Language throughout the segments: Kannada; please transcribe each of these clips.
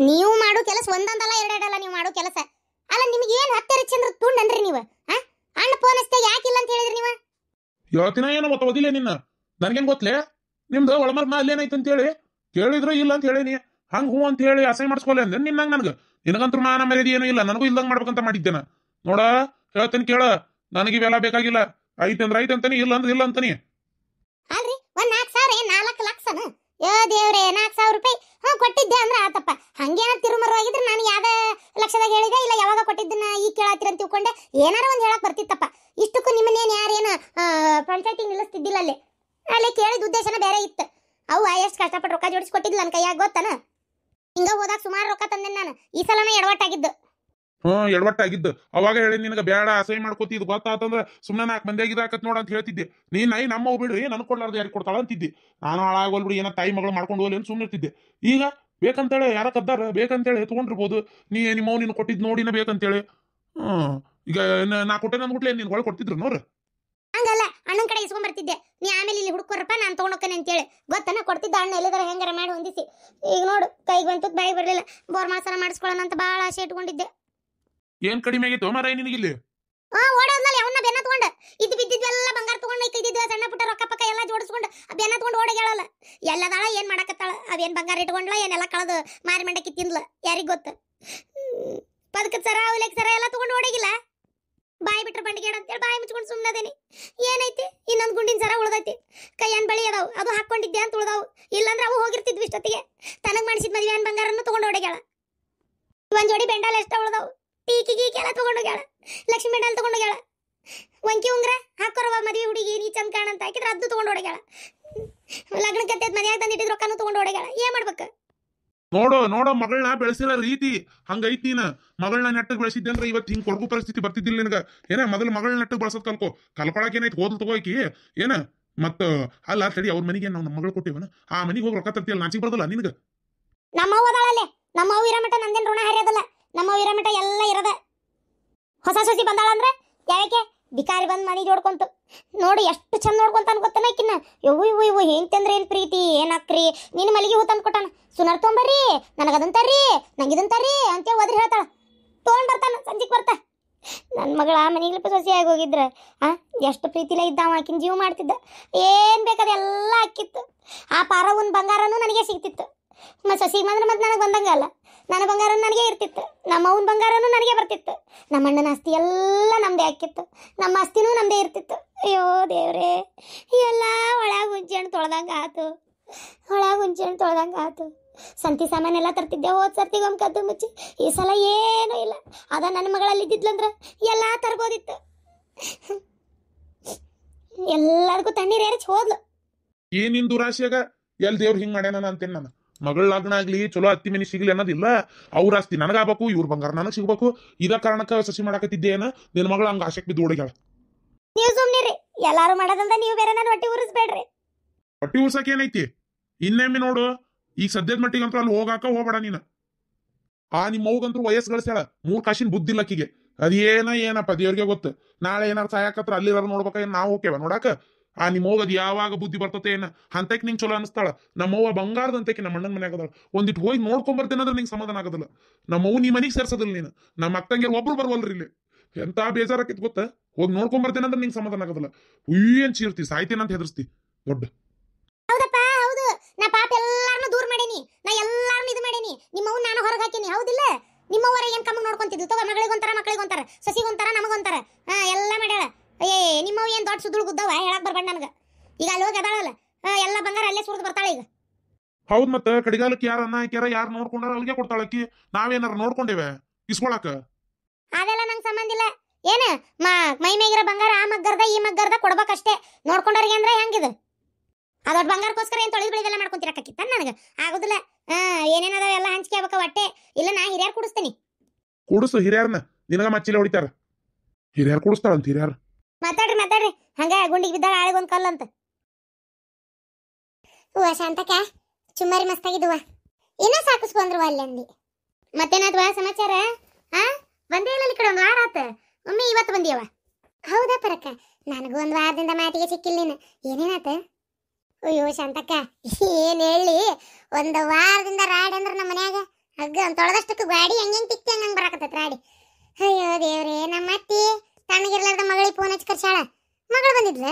ನೀವು ಮಾಡೋ ಕೆಲಸ ಒಂದೊಂದಲ್ಲ ಎರಡೆರಡಲ್ಲ ನೀವು ಮಾಡೋ ಕೆಲಸ. ಅಲ್ಲ ನಿಮಗೆ ಏನು ಹತ್ತರ ಚಂದ್ರ ತುಂಡನ್ರಿ ನೀವು? ಅಣ್ಣ ಫೋನ್ ಹಚ್ಚಿದಾಗ ಯಾಕಿಲ್ಲ ಅಂತ ಹೇಳಿದ್ರಿ ನೀವು? ಹೇಳ್ತಿನ ಏನೋ ಮತ್ತೆ ಓದಿಲ್ಲ ನಿನ್ನ ನನ್ಗೇನ್ ಗೊತ್ತಲೇ ನಿಮ್ದು ಒಳಮರ್ಮ ಅಲ್ಲೇನೈತೆ ಅಂತ ಹೇಳಿ ಕೇಳಿದ್ರು ಇಲ್ಲ ಅಂತ ಹೇಳಿನಿ. ಹಂಗ ಹೂ ಅಂತ ಹೇಳಿ ಅಸಹ್ಯ ಮಾಡಿಸ್ಕೊಲ್ಲ ಅಂದೆ ನಿನ್ನಂಗ ನನ್ಗ ನಿನಗಂತೂ ಮಾನ ಮರ್ಯಾದೆ ಏನೂ ಇಲ್ಲ. ನನಗೂ ಇಲ್ದಂಗ ಮಾಡ್ಬೇಕಂತ ಮಾಡಿದ್ದೇನ ನೋಡ. ಹೇಳ್ತೇನೆ ಕೇಳ, ನನಗಿವೆಲ್ಲ ಬೇಕಾಗಿಲ್ಲ. ಐತೆ ಅಂದ್ರೆ ಐತೆ ಅಂತಾನೆ, ಇಲ್ಲ ಅಂದ್ರೆ ಇಲ್ಲ ಅಂತಾನೆ. ಅಲ್ರಿ ಒಂದ್ 4,000 4 ಲಕ್ಷನ ದೇವ್ರೆ 4,000 ರೂಪಾಯಿ ಕೊಟ್ಟಿದ್ದೆ ಅಂದ್ರೆ ಆತಪ್ಪ. ಹಂಗೇನ ತಿರುಮರವಾಗಿದ್ರೆ ನಾನು ಯಾವ್ದ ಲಕ್ಷದಾಗ ಹೇಳಿದೆ ಇಲ್ಲ ಯಾವಾಗ ಕೊಟ್ಟಿದ್ದನ್ನ ಈಗ ಕೇಳತ್ತೀರ ಅಂತ ತಿಳ್ಕೊಂಡೆ ಏನಾರ ಒಂದ್ ಹೇಳಕ್ ಬರ್ತಿತ್ತಪ್ಪ. ಇಷ್ಟಕ್ಕೂ ನಿಮ್ಮನ್ನೇನು ಯಾರೇನು ಪಂಚಾಯತಿ ನಿಲ್ಲಿಸ್ತಿದ್ದಿಲ್ಲ ಅಲ್ಲಿ ಕೇಳಿದ ಉದ್ದೇಶನ ಬೇರೆ ಇತ್ತು. ಅವು ಎಷ್ಟು ಕಷ್ಟಪಟ್ಟು ರೊಕ್ಕ ಜೋಡಿಸಿ ಕೊಟ್ಟಿದ್ದಿಲ್ಲ ನನ್ನ ಕೈಯಾಗ ಗೊತ್ತನ. ಹಿಂಗ ಹೋದಾಗ ಸುಮಾರು ರೊಕ್ಕ ತಂದೆ ನಾನು. ಈ ಸಲನ ಎಡವಟ್ಟಾಗಿದ್ದು. ಎಡವಟ್ಟಾಗಿದ್ದು ಅವಾಗ ಹೇಳಿ ನಿನಗೆ ಬೇಡ ಅಸಹ್ಯ ಮಾಡ್ಕೋತಿದ್ ಗೊತ್ತಾತಂದ್ರೆ ಸುಮ್ಮನೆ 4 ಮಂದಿ ಆಗಿದಾಕತ್ ನೋಡ ಅಂತ ಹೇಳ್ತಿದ್ದೆ. ನೀನ್ ನಮ್ಮ ಬಿಡ್ರಿ ನನ್ ಕೊಡ್ಲಾರ್ದು ಯಾರಿಗೆ ಕೊಡ್ತಾಳ ಅಂತಿದ್ದೆ. ನಾನು ಹಾಳಾಗೋಲ್ಬಿಡಿ ಏನೋ ತಾಯಿ ಮಗಳು ಮಾಡ್ಕೊಂಡು ಹೋಗ್ಲಿ ಅಂತ ಸುಮ್ಮನೆ ಇರ್ತಿದ್ದೆ. ಈಗ ಬೇಕಂತೇಳಿ ಯಾರ ಕದ್ದಾರ ಬೇಕಂತೇಳಿ ತಗೊಂಡಿರ್ಬೋದು. ನಿಮ್ಮ ನೀನು ಕೊಟ್ಟಿದ್ ನೋಡಿನ ಬೇಕಂತೇಳಿ. ಈಗ ನಾ ಕೊಟ್ಟೆ ಅಂದ್ಬಿಟ್ಲೆ ನೀನ್ ಹೊಳ್ ಕೊಡ್ತಿದ್ರು ನೋಡ್ರಿ. ಹಂಗಲ್ಲ ಅಣ್ಣನ ಕಡೆ ಇಸ್ಕೊಂಡ್ ಬರ್ತಿದ್ದೆ. ನೀ ಆಮೇಲೆ ಇಲ್ಲಿ ಹುಡುಕರಪ್ಪ ನಾನು ತಗೊಂಡೋಕ್ಕನೆ ಅಂತೇಳಿ ಗೊತ್ತನ ಕೊಡ್ತಿದ್ದ ಅಣ್ಣ ಎಲ್ಲಿದಾರ ಹೆಂಗಾರ ಮಾಡಿ ಹೊಂದಿಸಿ. ಈಗ ನೋಡು ಕೈಗೆ ಬಂತು ಬಾಯಿ ಬರ್ಲಿಲ್ಲ. ಬೋರ್ಮಾಸನ ಮಾಡಿಸ್ಕೊಳ್ಳೋಣ ಅಂತ ಬಹಳ ಆಸೆ ಇಟ್ಕೊಂಡಿದ್ದೆ. ಏನ್ ಕಡಿಮೆ ಆಗಿತ್ತು ಮಾರಾಯ ನಿನಗಿಲ್ಲಿ? ಓಡೋದ್ನಲ್ಲಿ ಅವನ್ನ ಬೆನ್ನ ತಗೊಂಡ ಇದ್ದು ಬಿದ್ದಿದ್ವೆಲ್ಲ ಬಂಗಾರ ತಗೊಂಡು ಇದ್ದಿದ್ವ ಸಣ್ಣ ಪುಟ್ಟ ರೊಕ್ಕ ಪಕ್ಕ ಎಲ್ಲ ಜೋಡಿಸ್ಕೊಂಡು ಬೆನ್ನ ತಗೊಂಡು ಓಡೋಗ್ಯಾಳಲ್ಲ. ಎಲ್ಲದಾಳ ಏನ್ ಮಾಡಕತ್ತಾಳ? ಅವೇನ್ ಬಂಗಾರ ಇಟ್ಕೊಂಡ್ಲ ಏನೆಲ್ಲ ಕಳೆದು ಮಾರಿ ಮಂಡಕ್ಕಿ ತಿನ್ಲ ಯಾರಿಗ್ ಗೊತ್ತ. ಪದಕದ ಸರ ಅವಲೆಕ್ ಸರ ಎಲ್ಲ ತಗೊಂಡು ಓಡೋಗಿಲ್ಲ. ಬಾಯಿ ಬಿಟ್ರೆ ಬಂಡಿಗೇಡ ಅಂತೇಳಿ ಬಾಯಿ ಮುಚ್ಕೊಂಡು ಸುಮ್ಮನದೇನಿ. ಏನೈತಿ ಇನ್ನೊಂದು ಗುಂಡಿನ ಸರ ಉಳ್ದೈತಿ. ಕೈಯನ್ ಬಳಿ ಅದಾವು ಅದು ಹಾಕೊಂಡಿದ್ದೆ ಅಂತ ಉಳ್ದಾವು. ಇಲ್ಲಾಂದ್ರೆ ಅವು ಹೋಗಿರ್ತಿದ್ವಿ ಇಷ್ಟೊತ್ತಿಗೆ. ತನಗ್ ಮಾಡಿಸಿದ ಮದ್ವೆ ಅನ್ ಬಂಗಾರನ್ನು ತಗೊಂಡು ಓಡೋಗ್ಯಾಳ. ಒಂದ್ ಜೋಡಿ ಬೆಂಡಾಲ ಎಷ್ಟ ಉಳ್ದಾವು. ಟೀಕಿ ಗೀಕೆಲ್ಲ ತಗೊಂಡೋಗ್ಯಾಳ. ಲಕ್ಷ್ಮಿ ಬೆಂಡಾಲ್ ತಗೊಂಡೋಗ್ಯಾಳ. ವಂಕಿ ಉಂಗ್ರ ಹಾಕೋರವ ಮದ್ವೆ ಹುಡುಗಿ ನೀ ಚಂದ ಕಾಣ ಅಂತ ಹಾಕಿದ್ರೆ ಅದು ತಗೊಂಡು ಓಡೋಗ್ಯಾಳ. ಲಗ್ನಕ್ಕೆ ಮದ್ಯಾಗ ತಂದಿಟ್ಟಿದ್ ರೊಕ್ಕನು ತಗೊಂಡು ಓಡೋಗ್ಯಾಳ. ಏನ್ ಮಾಡ್ಬೇಕು? ನೋಡೋ ಮಗಳನ್ನ ಬೆಳೆಸಿರೋ ರೀತಿ ಹಂಗೈತಿ. ನೀನ ಮಗಳನ್ನ ನೆಟ್ಟಗ್ ಬೆಳೆಸಿದ್ದೆ ಅಂದ್ರೆ ಇವತ್ತು ಹಿಂಗ್ ಕೊಡಗು ಪರಿಸ್ಥಿತಿ ಬರ್ತಿದ್ದಿಲ್ಲ ನಿನಗ. ಏನ ಮೊದಲು ಮಗಳನ್ನ ನೆಟ್ಟಗ್ ಬಳಸೋದ್ ಕಲ್ಕೊಳಕ್ ಏನೈತಿ ಹೋದ್ಲು ತಗೋಕಿ ಏನ ಮತ್ತ ಅಲ್ಲ ತಡಿ. ಅವ್ರ ಮನೆಗೆ ನಾವು ನಮ್ಮ ಮಗಳು ಕೊಟ್ಟಿವನ ಆ ಮನೆಗೆ ಹೋಗಿ ರೊಕ್ಕ ತರ್ತಿಯಲ್ಲ ನಾಚಿಕ್ ಬರ್ತಲ್ಲ ನಿನಗ. ನಮ್ಮವ್ವ ಅದಾಳಲ್ಲೇ. ನಮ್ಮವ್ವ ಇರಮಟ ನಂದೇನ್ ಋಣ ಹರಿಯೋದಲ್ಲ. ನಮ್ಮವ್ವ ಇರಮಟ ಎಲ್ಲ ಇರದ. ಹೊಸ ಸೊಸಿ ಬಂದಾಳಂದ್ರೆ ಯಾಕೆ ಬಿಕಾರಿ ಬಂದ್ ಮನಿ ಜೋಡ್ಕೊಂತು ನೋಡಿ ಎಷ್ಟು ಚಂದ ನೋಡ್ಕೊಂತಾನ ಗೊತ್ತನ ಆಕಿನ್ನ. ಇವು ಹೆಂತಂದ್ರೆ ಏನ್ ಪ್ರೀತಿ ಏನಾಕ್ರಿ. ನೀನು ಮಲ್ಲಿಗೆ ಹೂ ತಂದು ಕೊಟ್ಟಾನ. ಸುನರ್ ತೊಂಬರ್ರಿ ನನಗದಂತಾರ್ರಿ ನಂಗಿದಂತಾರ್ರಿ ಅಂತ ಒದ್ರಿ ಹೇಳ್ತಾಳ. ತೊಗೊಂಡ್ ಬರ್ತಾನ ಸಂಜಿಕ್ ಬರ್ತಾ. ನನ್ನ ಮಗಳ ಮನೆಗೆ ಸೊಸಿ ಆಗಿ ಹೋಗಿದ್ರ ಎಷ್ಟು ಪ್ರೀತಿಲೇ ಇದ್ದಾವ. ಆಕಿನ ಜೀವ ಮಾಡ್ತಿದ್ದ. ಏನ್ ಬೇಕಾದೆಲ್ಲ ಆಕಿತ್ತು. ಆ ಪಾರವನ್ ಬಂಗಾರನು ನನಗೆ ಸಿಗ್ತಿತ್ತು. ಮತ್ತೆ ಸೊಸಿಗೆ ಮಾತ್ರ ಮತ್ತೆ ನನಗೆ ಬಂದಂಗ ಅಲ್ಲ. ನನ್ನ ಬಂಗಾರ ನನಗೆ ಇರ್ತಿತ್ತು. ನಮ್ಮ ಅವನ ಬಂಗಾರನು ನನಗೆ ಬರ್ತಿತ್ತು. ನಮ್ಮ ಅಣ್ಣನ ಆಸ್ತಿ ಎಲ್ಲ ನಮ್ದೇ ಆಕಿತ್ತು. ನಮ್ಮ ಆಸ್ತಿನೂ ನಮ್ದೇ ಇರ್ತಿತ್ತು. ಅಯ್ಯೋ ದೇವ್ರೆ ಎಲ್ಲ ಒಳಗ ಹುಂಚೆಣ್ಣು ತೊಳ್ದಂಗ ಆತು. ಸಂತಿ ಸಾಮಾನೆಲ್ಲ ತರ್ತಿದ್ದೆ. ಹೋದ್ ಸರ್ತಿಗೊಮ್ಮೆ ಕದ್ದು ಮುಚ್ಚಿ. ಈ ಸಲ ಏನೂ ಇಲ್ಲ. ಅದ ನನ್ನ ಮಗಳಲ್ಲಿ ಇದ್ದಿದ್ಲಂದ್ರ ಎಲ್ಲ ತರ್ಬೋದಿತ್ತು. ಎಲ್ಲದಕ್ಕೂ ತಣ್ಣೀರ್ ಎರಚಿ ಹೋದ್ಲು. ಏನಿನ್ ದುರಾಶಿಯಾಗ ಎಲ್ ದೇವ್ರು ಹಿಂಗ್ ಮಾಡ್ಯಾನ ಅಂತೇನ್ ನಾನು. ಮಗಳ ಲಗ್ನ ಆಗ್ಲಿ ಚಲೋ ಅತ್ತಿ ಮನಿ ಸಿಗ್ಲಿ ಅನ್ನೋದಿಲ್ಲ. ಅವ್ರ ಆಸ್ತಿ ನನಗಾಗಬೇಕು, ಇವ್ರ ಬಂಗಾರ ನನಗ್ ಸಿಗ್ಬೇಕು. ಇದ ಕಾರಣಕ್ಕ ಸಸಿ ಮಾಡಾಕತ್ತಿದ್ದೆ ಏನ ನಿನ್ ಮಗಳ ಹಂಗ ಆಶಕ್ ಬಿದ್ದು ಓಡಿಗ್ಯಾಳ. ನೀವು ಸುಮ್ನಿರಿ. ಎಲ್ಲಾರು ಮಾಡೋದಂತ ನೀವು ಬೇರೆ ನನ್ನ ಹೊಟ್ಟಿ ಉರಿಸ್ಬೇಡ್ರಿ. ಹೊಟ್ಟಿ ಉರ್ಸಕ್ ಏನೈತಿ? ಇನ್ನೊಮ್ಮೆ ನೋಡು ಈಗ ಸದ್ಯದ ಮಟ್ಟಿಗಂತೂ ಅಲ್ಲಿ ಹೋಗ್ಬೇಡ ನೀನು. ನಿಮ್ಮ ಮೌಗಂತೂ ವಯಸ್ಸು ಗಳಿಸ್ಯಾಳ. 3 ಕಾಸಿನ ಬುದ್ಧಿಲ್ಲಕ್ಕಿಗೆ. ಏನಪ್ಪ ದೇವ್ರಿಗೆ ಗೊತ್ತು. ನಾಳೆ ಏನಾರು ಸಾಯಕತ್ರ ಅಲ್ಲಿ ನೋಡ್ಬೇಕ ಏನ್ ನಾವು ಹೋಗ್ಯವ ನೋಡಾಕ. ನಿಮ್ಮ ಮೌಗ ಅದು ಯಾವಾಗ ಬುದ್ಧಿ ಬರ್ತತೆ ಏನ ಅಂತಕ್ ನಿಂಗೆ ಚಲೋ ಅನಿಸ್ತಾಳ. ನಮ್ಮವ್ವ ಬಂಗಾರದಂತಕ್ಕೆ ನಮ್ಮ ಅಣ್ಣನ ಮನ್ಯಾಗ ಅದಾಳ. ಒಂದಿಟ್ಟು ಹೋಗಿ ನೋಡ್ಕೊಂಬರ್ತೇನೆ ಅಂದ್ರೆ ನಿಂಗೆ ಸಮಾಧಾನ ಆಗೋದಿಲ್ಲ. ನಮ್ಮವ್ವ ನೀ ಮನಿಗೆ ಸೇರ್ಸೋದಿಲ್ಲ ನೀನು. ನಮ್ಮ ಅಕ್ಕಂಗೆ ಒಬ್ರು ಬರ್ವಲ್ರಿ ಇಲ್ಲಿ. ಎಂತ ಬೇಜಾರಾಕಿತ್ ಗೊತ್ತ. ಹೋಗಿ ನೋಡ್ಕೊಂಬರ್ತೇನೆ ಅಂದ್ರೆ ನಿಂಗೆ ಸಮಾಧಾನ ಆಗೋದಿಲ್ಲ. ಏನ್ ಚೀರ್ತಿ ಸಾಯ್ತೇನೆ ಅಂತ ಹೆದರ್ಸ್ತಿ ದೊಡ್ಡ. ಹೌದಪ್ಪ ಹೌದು. ನಾ ಪಾಪ ಎಲ್ಲಾರನ್ನು ದೂರ ಮಾಡೀನಿ. ನಾ ಎಲ್ಲಾರನ್ನು ಇದು ಮಾಡೀನಿ. ನಿಮ್ಮವ್ನ ನಾನು ಹೊರಗೆ ಹಾಕೀನಿ. ಹೌದಿಲ್ಲ? ನಿಮ್ಮವ್ವರ ಏನ್ ಕಮ್ಮಿ ನೋಡ್ಕೊಂತಿದ್ಲು ತಗೋ. ಮಗಳಿಗೊಂತಾರ ಸಸಿಗೊಂತಾರ ನಮಗೊಂತಾರ ಎಲ್ಲ ಮಾಡ್ಯಾಳ. ನಿಮ್ಮವ್ ಏನ್ ದೊಡ್ಡ ಸುದ್ದುಳು ಗುದ್ದವ ಹೇಳಕ್ ಬರ್ಬೇಡ ನನಗ. ಈಗ ಅಲ್ಲಿ ಹೋಗಿ ಅದಾಳಲ್ಲ ಎಲ್ಲ ಬಂಗಾರ ಅಲ್ಲೇ ಸುರಿದು ಬರ್ತಾಳ ಈಗ. ಹೌದ್ ಮತ್ತ ಕಡಿಗಾಲಕ್ಕೆ ಯಾರ ಅನ್ನ ಹಾಕ್ಯಾರ ಯಾರು ನೋಡ್ಕೊಂಡಾರ ಅಲ್ಲಿಗೆ ಕೊಡ್ತಾಳಕ್ಕಿ. ನಾವೇನಾರ ನೋಡ್ಕೊಂಡೇವೆ ಇಸ್ಕೊಳಕ? ಅದೆಲ್ಲ ನಂಗೆ ಸಂಬಂಧ ಇಲ್ಲ. ಏನ ಮೈ ಮೇಗಿರೋ ಬಂಗಾರ ಆ ಮಗ್ಗರ್ದ ಈ ಮಗ್ಗರ್ದ ಕೊಡ್ಬೇಕಷ್ಟೇ. ನೋಡ್ಕೊಂಡವ್ರಿಗೆ ಅಂದ್ರೆ ಹೆಂಗಿದು? ಅದೊಡ್ಡ ಬಂಗಾರಕ್ಕೋಸ್ಕರ ಏನ್ ತೊಳೆದು ಬೆಳೆದೆಲ್ಲ ಮಾಡ್ಕೊಂತಿರಕ್ಕಿತ್ತ ನನಗೆ ಆಗುದಿಲ್ಲ. ಏನೇನದಾವ ಎಲ್ಲ ಹಂಚಿಕೆ ಆಗ್ಬೇಕ ಹೊಟ್ಟೆ. ಇಲ್ಲ ನಾ ಹಿರಿಯರ್ ಕುಡಿಸ್ತೀನಿ. ಕೂಡಿಸು ಹಿರಿಯರ್ನ. ನಿನಗ ಮಚ್ಚಿಲೆ ಹೊಡಿತಾರ. ಹಿರಿಯರ್ ಕೂಡಿಸ್ತಾಳಂತ ಹಿರಿಯರ್. ಮಾತಾಡ್ರಿ ಹಂಗ ಗುಂಡಿಗೆ ಬಿದ್ದಾಗ ಆಳಿಗೊಂದ್ ಕಲ್ಲಂತ. ಹೂವ ಶಾಂತಕ ಚುಮ್ಮರಿ ಮಸ್ತಾಗಿದ್ವ. ಏನ ಸಾಕಿಸ್ಕೊಂಡ್ರು ಅಲ್ಲಿ ಅಂದಿ. ಮತ್ತೇನಾದ್ವಾ ಸಮಾಚಾರ? ಬಂದೇ ಇಲ್ಲ ಈ ಕಡೆ ಒಂದು ವಾರ ಆತ. ಒಮ್ಮೆ ಇವತ್ತು ಬಂದಿಯವ. ಹೌದಾ ಪರಕ್ಕ? ನನಗೂ ಒಂದು ವಾರದಿಂದ ಮಾತಿಗೆ ಸಿಕ್ಕಿಲ್ಲ ನೀನು. ಏನೇನಾತ? ಅಯ್ಯೋ ಶಾಂತಕ್ಕ ಏನ್ ಹೇಳಿ. ಒಂದು ವಾರದಿಂದ ರಾಡ್ ಅಂದ್ರ ನಮ್ಮ ಮನ್ಯಾಗ ಹಗ್ಗ ತೊಳೆದಷ್ಟಕ್ಕೆ ಗಾಡಿ ಹೆಂಗ್ ತಿಕ್ತಿ ಹಂಗ ಬರಾಕತ್ತೈತಿ ರಾಡಿ. ಅಯ್ಯೋ ದೇವ್ರೇ, ನಮ್ಮ ಅತ್ತಿ ತಣ್ಣಗಿರ್ಲಾರ್ದ ಮಗಳಿಗೆ ಫೋನ್ ಹಚ್ಚಿ ಕರ್ಸಾಳ. ಮಗಳು ಬಂದಿದ್ಲ,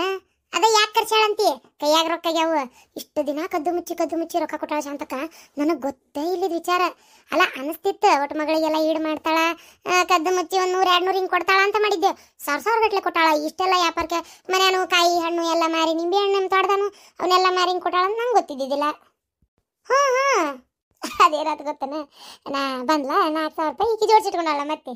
ಅದ ಯಾಕೆ ಕರ್ಸಾಳ ಅಂತಿ? ಕೈಯಾಗ ರೊಕ್ಕ ಆಗ್ಯಾವ. ಇಷ್ಟು ದಿನ ಕದ್ದು ಮುಚ್ಚಿ ರೊಕ್ಕ ಕೊಟ್ಟಾಳ ಶಾಂತಕ್ಕ. ನನಗೆ ಗೊತ್ತೇ ಇಲ್ಲಿದ್ ವಿಚಾರ. ಅಲ್ಲ ಅನಿಸ್ತಿತ್ತು ಒಟ್ಟು ಮಗಳಿಗೆಲ್ಲ ಈಡ್ ಮಾಡ್ತಾಳ, ಕದ್ದು ಮುಚ್ಚಿ 100-200 ಹಿಂಗ್ ಕೊಡ್ತಾಳ ಅಂತ ಮಾಡಿದ್ದೆ. ಸಾವಿರ ಗಟ್ಲೆ ಕೊಟ್ಟಾಳ. ಇಷ್ಟೆಲ್ಲ ವ್ಯಾಪಾರಕ್ಕೆ ಮನ್ಯಾನು ಕಾಯಿ ಹಣ್ಣು ಎಲ್ಲ ಮಾರಿ, ನಿಂಬೆ ಹಣ್ಣು ನಿಮ್ಮ ತೋಟದಾನು ಅವನ್ನೆಲ್ಲ ಮಾರಿ ಹಿಂಗ್ ಕೊಟ್ಟಾಳ ಅಂತ ನಂಗೆ ಗೊತ್ತಿದ್ದಿದ್ದಿಲ್ಲ. ಹಾ ಅದೇನಾಯ್ತು ಗೊತ್ತನ, ನಾ ಬಂದ್ಲ 4,000 ರೂಪಾಯಿ ಈಕಿ ಜೋಡಿಸಿಟ್ಕೊಂಡಲ್ಲ ಮತ್ತೆ.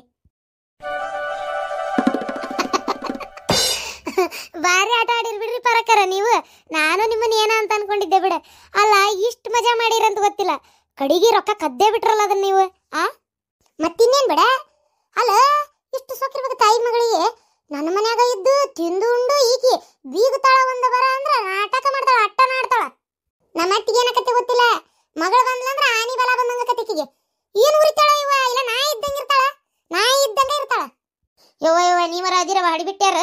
ಬಾರಿ ಆಟ ಆಡಿರ್ ಬಿಡ್ರಿ ಪರಕರ ನೀವು. ನಾನು ನಿಮ್ಮನ್ನ ಏನ ಅಂತ ಅನ್ಕೊಂಡಿದ್ದೆ ಬಿಡ. ಅಲ್ಲ ಇಷ್ಟು ಮಜಾ ಮಾಡಿರಂತ ಗೊತ್ತಿಲ್ಲ, ಕಡಿಗೆ ರೊಕ್ಕ ಕದ್ದೇ ಬಿಟ್ರಲ್ಲ ಅದನ್ನ ನೀವು. ಮತ್ತಿನ್ನೇನ್ ಬಿಡ. ಅಲ್ಲ ಇಷ್ಟು ಸೊಕ್ಕಿರ್ಬೇಕು ತಾಯಿ ಮಗಳಿಗೆ. ನನ್ನ ಮನ್ಯಾಗ ಇದ್ದು ತಿಂದು ಉಂಡು ಈಕಿ ಬೀಗುತ್ತಾಳ ಒಂದ ಬರ ಅಂದ್ರ ನಾಟಕ ಮಾಡ್ತಾಳ, ಅಟ್ಟನ ಆಡ್ತಾಳ. ನಮ್ಮ ಅತ್ತಿಗೆ ಏನಕತ್ತೆ ಗೊತ್ತಿಲ್ಲ. ಮಗಳು ಬಂದ್ಲಂದ್ರ ಆನಿ ಬಲ ಬಂದಂಗ ಕತ್ತಿಕಿಗೆ ಏನ್ ಉರಿತಾಳ ಇವ. ಇಲ್ಲ ನಾಯಿ ಇದ್ದಂಗ ಇರ್ತಾಳ, ನಾಯಿ ಇದ್ದಂಗ ಇರ್ತಾಳ. ಯವ್ವ ನೀವರ ಅದಿರವ ಹಡಿಬಿಟ್ಟ್ಯಾರ.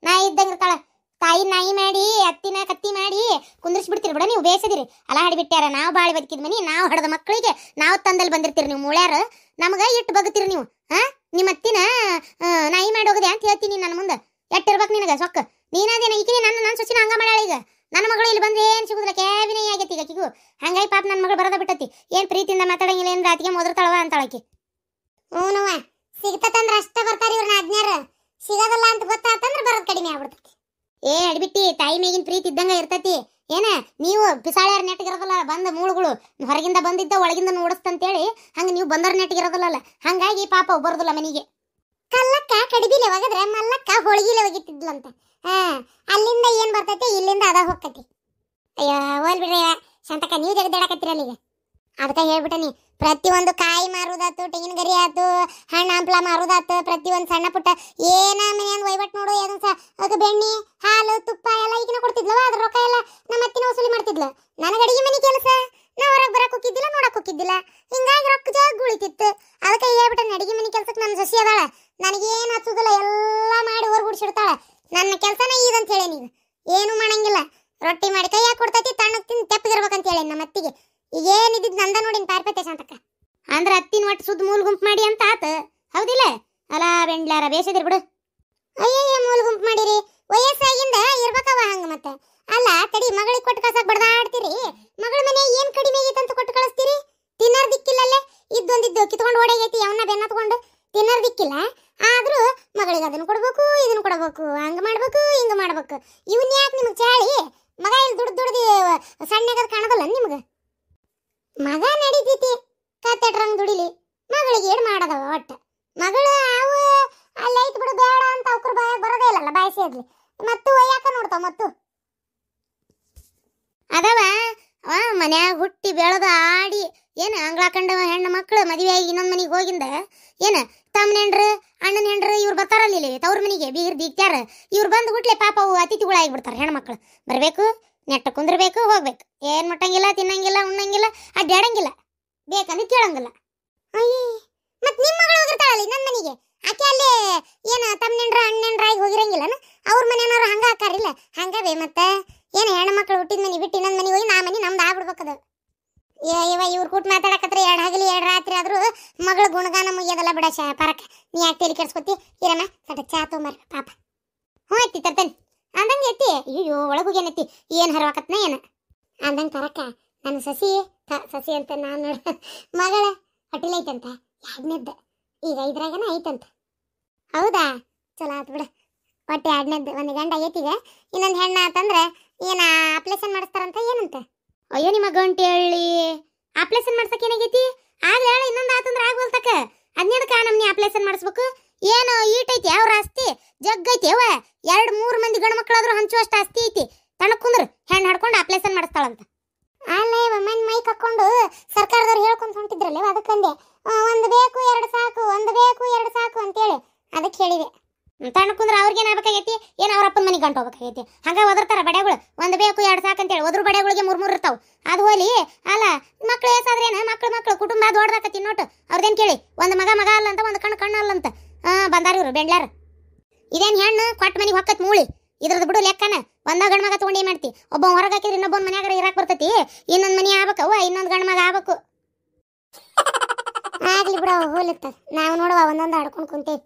ನಾಯಿ ಇದ್ದಂಗ ಇರ್ತಾಳ. ತಾಯಿ ನಾಯಿ ಮಾಡಿ ಅತ್ತಿನ ಕತ್ತಿ ಮಾಡಿ ಕುಂದ್ರಿಸ್ಬಿಡ್ತೀರಿ ಬಿಡ ನೀವು. ಬೇಸದಿರಿ ಅಲ್ಲ ಹಡಿಬಿಟ್ಟ್ಯಾರ. ನಾವು ಬಾಳಿ ಬದುಕಿದ ಮನಿ, ನಾವು ಹಡದ ಮಕ್ಕಳಿಗೆ ನಾವು ತಂದಲ್ಲಿ ಬಂದಿರ್ತೀರಿ ನೀವು ಮೂಳ್ಯಾರ. ನಮಗ ಇಟ್ಟು ಬಗ್ತೀರಿ ನೀವು. ನಿಮ್ಮ ಅತ್ತಿನ ನಾಯಿ ಮಾಡಿ ಹೋಗದೆ ಅಂತ ಹೇಳ್ತೀನಿ ನನ್ನ ಮುಂದೆ. ಎಟ್ಟಿರ್ಬೇಕು ನಿನಗ ಸೊಕ್ಕ. ನೀನಾದೇನ ಈಕಿನಿ ನನ್ನ ಸೊಸಿನ ಹಂಗ ಮಾಡ್ಯಾಳ. ಈಗ ನನ್ನ ಮಗಳು ಇಲ್ಲಿ ಬಂದ್ರೆ ಏನ್ ಸಿಗುದಿಲ್ಲ, ಕ್ಯಾಬಿನೇ ಆಗೈತಿ ಈಗ ಆಕಿಗೂ. ಹಂಗಾಗಿ ಪಾಪ ನನ್ನ ಮಗಳು ಬರದ ಬಿಟ್ಟತಿ. ಏನ್ ಪ್ರೀತಿಯಿಂದ ಮಾತಾಡಂಗಿಲ್ಲ, ಏನ್ ರಾತಿಗೆ ಮೊದರ್ತಾಳವ ಅಂತಾಳಕಿ. ಹ್ಞೂನವ್ವ, ಸಿಗ್ತತಂದ್ರ ಅಷ್ಟ ಬರ್ತಾರ ಇವ್ರನ್ನ ಅಜ್ಞಾರ. ಸಿಗದಲ್ಲ ಅಂತ ಗೊತ್ತಾತಂದ್ರ ಬರೋದ್ ಕಡಿಮೆ ಆಗ್ಬಿಡ್ತೈತಿ. ಏ ಅಡ್ಬಿಟ್ಟಿ, ತಾಯಿ ಮೇಗಿನ ಪ್ರೀತಿ ಇದ್ದಂಗ ಇರ್ತೈತಿ. ಏನ ನೀವು ಪಿಸಾಳ್ಯಾರ ನೆಟ್ಟಿಗಿರೋದಲ್ಲ, ಬಂದ ಮೂಳುಗಳು ಹೊರಗಿಂದ ಬಂದಿದ್ದ ಒಳಗಿಂದ ನೋಡಿಸ್ತಂತೇಳಿ ಹಂಗ ನೀವು ಬಂದರ ನೆಟ್ಟಿಗಿರೋದಲ್ಲ. ಹಂಗಾಗಿ ಪಾಪ ಬರೋದಿಲ್ಲ ಮನಿಗೆ. ಕಲ್ಲಕ್ಕ ಕಡಿಬಿಲೆ ಒಗದ್ರೆ ಮಲ್ಲಕ್ಕ ಹೋಳಿಗಿಲೆ ಒಗಿತಿದ್ಲಂತ. ಅಲ್ಲಿಂದ ಏನ್ ಬರ್ತೈತಿ, ಇಲ್ಲಿಂದ ಅದ ಹೋಗ್ತೈತಿ. ಅಯ್ಯ ಹೋಲ್ ಬಿಡ್ರಿ ಶಾಂತಕ್ಕ, ನೀವು ಜಗದಾಡಕತ್ತೀರಲ್ಲ ಈಗ. ಅದಕ್ಕೆ ಹೇಳ್ಬಿಟ್ಟನಿ, ಪ್ರತಿಯೊಂದು ಕಾಯಿ ಮಾರುದಾತು, ತೆಂಗಿನ ಗರಿ ಆತು, ಹಣ್ಣು ಹಂಪ್ಲ ಮಾರುದಾತು, ಪ್ರತಿಯೊಂದು ಸಣ್ಣ ಪುಟ್ಟ ಏನ ಮನೆಯಂದು ವಹಿವಾಟ್ ನೋಡು. ಅದು ಬೆಣ್ಣೆ ಹಾಲು ತುಪ್ಪ ಎಲ್ಲ ಈಗಿನ ಕೊಡ್ತಿದ್ಲವ. ಅದ್ರ ರೊಕ್ಕ ಎಲ್ಲ ನಮ್ಮ ಅತ್ತಿನ ವಸೂಲಿ ಮಾಡ್ತಿದ್ಲು. ನನಗೆ ಅಡಿಗೆ ಮನೆ ಕೆಲಸ, ನಾ ಹೊರಗೆ ಬರಕ್ ಹೋಗಿದ್ದಿಲ್ಲ, ನೋಡಕ್ ಹೋಗಿದ್ದಿಲ್ಲ. ಹಿಂಗಾಗಿ ರೊಕ್ಕ ಜಾಗ ಉಳಿತಿತ್ತು. ಅದಕ್ಕೆ ಹೇಳ್ಬಿಟ್ಟನಿ, ಅಡಿಗೆ ಮನೆ ಕೆಲ್ಸಕ್ಕೆ ನನ್ನ ಸಸಿ ಅದಾಳ, ನನಗೇನು ಹಚ್ಚುದಿಲ್ಲ, ಎಲ್ಲ ಮಾಡಿ ಹೊರಗುಡ್ಸಿಡ್ತಾಳ. ನನ್ನ ಕೆಲಸನ ಇದಂತ ಹೇಳಿ ನೀವು ಏನು ಮಾಡಂಗಿಲ್ಲ. ರೊಟ್ಟಿ ಮಾಡಿ ಕೈಯಾಗ ಕೊಡ್ತೈತಿ, ತಣ್ಣಗೆ ತಿಂದು ತೆಪ್ಪಗಿರ್ಬೇಕಂತ ಹೇಳಿ ನಮ್ಮ ಅತ್ತಿಗೆ. ಈಗ ಏನಿದ್ ನಂದ ನೋಡಿನ ಪಾರ್ಪತೆ ಶಾಂತಕ್ಕ. ಅಂದ್ರ ಅತ್ತಿನ ಒಟ್ಟು ಸುದ್ದ ಮೂಲ ಗುಂಪು ಮಾಡಿ ಅಂತ ಆತ, ಹೌದಿಲ್ಲ? ಅಲ್ಲ ಬೆಂಡ್ಲಾರ ಬೇಸದಿರ್ ಬಿಡು. ಅಯ್ಯಯ್ಯ ಮೂಲ ಗುಂಪು ಮಾಡಿರಿ, ವಯಸ್ಸಾಗಿಂದ ಇರ್ಬೇಕವ ಹಂಗ. ಮತ್ತೆ ಅಲ್ಲ ತಡಿ, ಮಗಳಿಗೆ ಕೊಟ್ಟು ಕಳ್ಸಕ್ ಬಡದಾಡ್ತೀರಿ. ಮಗಳ ಮನೆ ಏನ್ ಕಡಿಮೆ ಆಗೈತಂತ ಕೊಟ್ಟು ಕಳಿಸ್ತೀರಿ? ತಿನ್ನರ್ ದಿಕ್ಕಿಲ್ಲಲ್ಲೇ ಇದ್ದೊಂದಿದ್ದು ಕಿತ್ಕೊಂಡು ಓಡಾಗೈತಿ, ಅವನ್ನ ಬೆನ್ನ ತಗೊಂಡು ತಿನ್ನರ್ ದಿಕ್ಕಿಲ್ಲ. ಆದ್ರೂ ಮಗಳಿಗೆ ಅದನ್ನ ಕೊಡ್ಬೇಕು, ಇದನ್ನ ಕೊಡ್ಬೇಕು, ಹಂಗ ಮಾಡ್ಬೇಕು, ಹಿಂಗ ಮಾಡ್ಬೇಕು. ಇವನ್ ಯಾಕೆ ನಿಮ್ಗೆ ಚಾಳಿ? ಮಗ ಇಲ್ಲಿ ದುಡ್ದು ಸಣ್ಣಗದ ಕಾಣದಲ್ಲ ನಿಮ್ಗೆ. ಮಗ ನಡೀತೈತಿ ಕತ್ತೆಟ್ರಂಗ್ ದುಡಿಲಿ, ಮಗಳಿಗೆ ಏನ್ ಮಾಡದವ ಒಟ್ಟ. ಮಗಳು ಅವು ಅಲ್ಲೈತ್ ಬಿಡು ಬೇಡ ಅಂತ ಅವ್ರ ಬಾಯಾಗ ಬರೋದೇ ಇಲ್ಲಲ್ಲ, ಬಾಯಿ ಸೇದ್ಲಿ ಮತ್ತು ಒಯ್ಯಾಕ ನೋಡ್ತಾವ. ಮತ್ತು ಅದವ ಮನ್ಯಾಗ ಹುಟ್ಟಿ ಬೆಳೆದ ಆಡಿ ಏನ ಅಂಗ್ಳಾಕಂಡ ಹೆಣ್ಣು ಮಕ್ಕಳು ಮದುವೆ ಆಗಿ ಇನ್ನೊಂದ್ ಮನಿಗೆ ಹೋಗಿಂದ ಏನ ತಮ್ಮನ ಹೆಂಡ್ರು ಅಣ್ಣನ ಹೆಂಡ್ರು ಇವ್ರು ಬರ್ತಾರಲ್ಲ ತವ್ರ ಮನಿಗೆ ಬೀಗರ್ ಬೀಗ್ತಾರ. ಇವ್ರು ಬಂದು ಗುಟ್ಲೆ ಪಾಪ ಅವು ಅತಿಥಿಗಳಾಗಿಬಿಡ್ತಾರ. ಹೆಣ್ಮಕ್ಳು ಬರ್ಬೇಕು, ನೆಟ್ಟ ಕುಂದ್ರಬೇಕು, ಹೋಗ್ಬೇಕು. ಏನ್ ಮುಟ್ಟಂಗಿಲ್ಲ, ತಿನ್ನಂಗಿಲ್ಲ, ಉಣ್ಣಂಗಿಲ್ಲ, ಅಡ್ಡಾಡಂಗಿಲ್ಲ, ಬೇಕಂದ್ರೆ ಕೇಳಂಗಿಲ್ಲ. ಅಯ್ಯ ಮತ್ ನಿಮ್ಮ ಮಗಳು ಹೋಗಿರ್ತಾಳಲ್ಲಿ ನನ್ನ ಮನಿಗೆ, ಆಕೆ ಅಲ್ಲೇ ಏನ ತಮ್ಮನೆಂಡ್ರ ಅಣ್ಣೆಂಡ್ರಾಗಿ ಹೋಗಿರಂಗಿಲ್ಲನ? ಅವ್ರ ಮನೆಯವ್ರು ಹಂಗ ಹಾಕಾರಿಲ್ಲ. ಹಂಗವೇ ಮತ್ತೆ ಏನ ಹೆಣ್ಣು ಮಕ್ಕಳು ಹುಟ್ಟಿದ ಮನಿ ಬಿಟ್ಟು ಇನ್ನೊಂದ್ ಮನಿ ಹೋಗಿ ನಾ ಮನಿ ನಮ್ದು ಆಗ್ಬಿಡ್ಬೇಕದ. ಇವ ಇವ್ರು ಕೂಟ್ ಮಾತಾಡಕತ್ರ 2 ಹಗಲಿ 2 ರಾತ್ರಿ ಆದ್ರೂ ಮಗಳ ಗುಣಗಾನ ಮುಗಿಯೋದಲ್ಲ ಬಿಡ. ಪರಕ ನೀ ಯಾಕೆ ತಲೆ ಕೆಡ್ಸ್ಕೊತಿ? ಇರಮ್ಮ ಸಟ ಚಾ ತೊಂಬರ್ ಪಾಪ. ಹ್ಞೂ ಎತ್ತಿ ತರ್ತೇನೆ ಅಂದಂಗೆ ಎತ್ತಿ. ಅಯ್ಯೋ ಒಳಗೋಗೇನೆತ್ತಿ ಏನ್ ಹರವಾಕತ್ನ ಏನ ಅಂದಂಗೆ ಪರಕ. ನನ್ನ ಸಸಿ ಅಂತ ನಾನು ಮಗಳ ಹೊಟ್ಟಿಲ್ ಐತಂತ 2ನೇದ್ದು, ಈಗ 5ರಾಗನ ಐತಂತ. ಹೌದಾ? ಚಲೋ ಆತು ಬಿಡ. ಹೊಟ್ಟೆ 2ನೇದ್ದು ಒಂದು ಗಂಡ ಆಗೈತಿಗ, ಇನ್ನೊಂದು ಹೆಣ್ಣ ಆತಂದ್ರೆ ಏನ ಆಪ್ರೇಷನ್ ಮಾಡಿಸ್ತಾರಂತ. ಏನಂತ? ಅಯ್ಯೋ ನಿಮ್ಮ ಗಂಟೆ ಹೇಳಿ ಆಪ್ರೇಷನ್ ಮಾಡ್ಸಕ್ ಏನಾಗೈತಿ? ಆಗ್ಲೇ ಹೇಳ, ಇನ್ನೊಂದು ಆತಂದ್ರೆ ಆಗೋಲ್ತಕ. 12ಕ ನಮ್ನಿ ಆಪ್ರೇಷನ್ ಮಾಡಿಸ್ಬೇಕು. ಏನು ಈಟೈತಿ ಅವ್ರ ಆಸ್ತಿ ಜಗ್ಗೈತಿ ಅವ. 2-3 ಮಂದಿ ಗಂಡು ಮಕ್ಕಳಾದ್ರೂ ಹಂಚುವಷ್ಟು ಆಸ್ತಿ ಐತಿ. ತನಕ್ ಕುಂದ್ರ ಹೆಣ್ಣು ಹಡ್ಕೊಂಡು ಆಪ್ರೇಷನ್ ಮಾಡಿಸ್ತಾಳಂತ. ಅಲ್ಲೇ ಮೈಕ್ ಹಾಕೊಂಡು ಸರ್ಕಾರದವ್ರು ಹೇಳ್ಕೊಂತ ಹೊಂಟಿದ್ರಲ್ಲ, ಅದಕ್ಕಂದೆ ಒಂದು ಬೇಕು 2 ಸಾಕು, ಒಂದು ಬೇಕು 2 ಸಾಕು ಅಂತೇಳಿ ಅದಕ್ಕೆ ಹೇಳಿದೆ. ತಣ್ಣ ಕುಂದ್ರ ಅವ್ರಿಗೇನ್ ಆಗ್ಬೇಕಾಗೈತಿ? ಏನ್ ಅವ್ರ ಅಪ್ಪನ ಮನೆಗೆ ಗಂಟು ಹೋಗ್ಬೇಕಾಗೈತಿ? ಹಂಗ ಒದರ್ತಾರ ಬಡ್ಯಾಗಳು. 1 ಬೇಕು 2 ಸಾಕು ಅಂತೇಳಿ. ಒದ್ರ ಬಡ್ಯಾಗಳಿಗೆ 3 ಇರ್ತಾವ. ಅದು ಹೋಲಿ ಅಲ್ಲ, ಮಕ್ಳು ಏಸಾದ್ರೇನ ಮಕ್ಳು ಕುಟುಂಬ ದೊಡ್ಡದಾಕತಿ ನೋಟು. ಅವ್ರದೇನ್ ಕೇಳಿ, ಒಂದು ಮಗ ಅಲ್ಲ ಅಂತ, ಒಂದು ಕಣ್ಣು ಅಲ್ಲ ಅಂತ. ಬಂದಾರ ಇವ್ರು ಬೆಂಡ್ಲಾರ. ಇದೇನ್ ಹೆಣ್ಣು ಕೊಟ್ಟ ಮನಿಗೆ ಹೊಕ್ಕತ್ ಮೂಳಿ. ಇದ್ರದ್ದು ಬಿಡು ಲೆಕ್ಕನ. ಒಂದ ಗಂಡ ಮಗ ತಗೊಂಡೇ ಮಾಡ್ತಿ. ಒಬ್ಬ ಹೊರಗೆ ಹಾಕಿದ್ರೆ ಇನ್ನೊಬ್ಬನ ಮನ್ಯಾಗ ಇರಾಕ್ ಬರ್ತೈತಿ. ಇನ್ನೊಂದ್ ಮನಿ ಆಗ್ಬೇಕವ್ವ, ಇನ್ನೊಂದು ಗಂಡ ಮಗ ಆಗ್ಬೇಕು. ಬಿಡವ ಹೋಲಿತ್ತ ನಾವು ನೋಡುವ ಒಂದೊಂದು ಆಡ್ಕೊಂಡು ಕುಂತೇವಿ